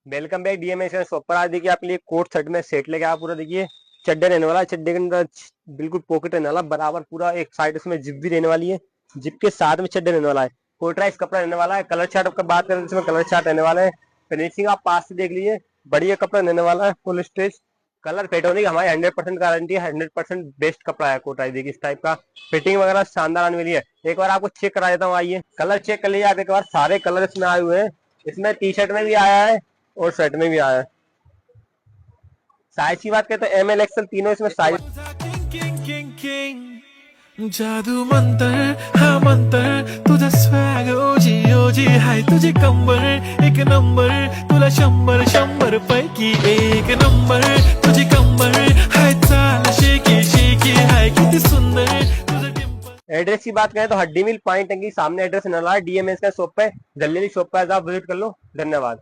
Welcome back DMs shop पर। आज देखिए आपके लिए कोट सेट में सेट लेके आया पूरा। देखिए चड्डे रहने वाला है, चड्डे के अंदर बिल्कुल पॉकेट रहने वाला बराबर, पूरा एक साइड उसमें जिप भी रहने वाली है, जिप के साथ में चड्डे रहने वाला है। कोटराइज कपड़ा रहने वाला है। कलर चार्ट का बात करें तो इसमें कलर चार्ट रहने वाला है। फिनिशिंग आप पास से देख लीजिए, बढ़िया कपड़ा रहने वाला है, फुल स्ट्रेच। कलर फेड होने की हमारी 100% गारंटी है। 100% बेस्ट कपड़ा है कोटराइज। देखिए इस टाइप का फिटिंग वगैरह शानदार आने वाली है। एक बार आपको चेक करा देता हूँ, आइए कलर चेक कर लीजिए आप एक बार। सारे कलर इसमें आए हुए हैं। इसमें टी शर्ट में भी आया है और शर्ट में भी आया है। साइज की बात करें तो एम एल एक्सएल तीनों इसमें साइज। जादू मंतर हा मंतर तुझा स्वॅग ओजी ओजी हाय तुझे कंबर एक नंबर तुला 100 पैकी एक नंबर तुझी कंबर हाय चाल शेकी शेकी हाय किती सुंदर तुझं टिंपल। एड्रेस की बात करें तो हड्डी मिल पानी टंकी सामने एड्रेस न रहा है। डीएमएस का शॉप पे, जल्दी शॉप पे आप विजिट कर लो। धन्यवाद।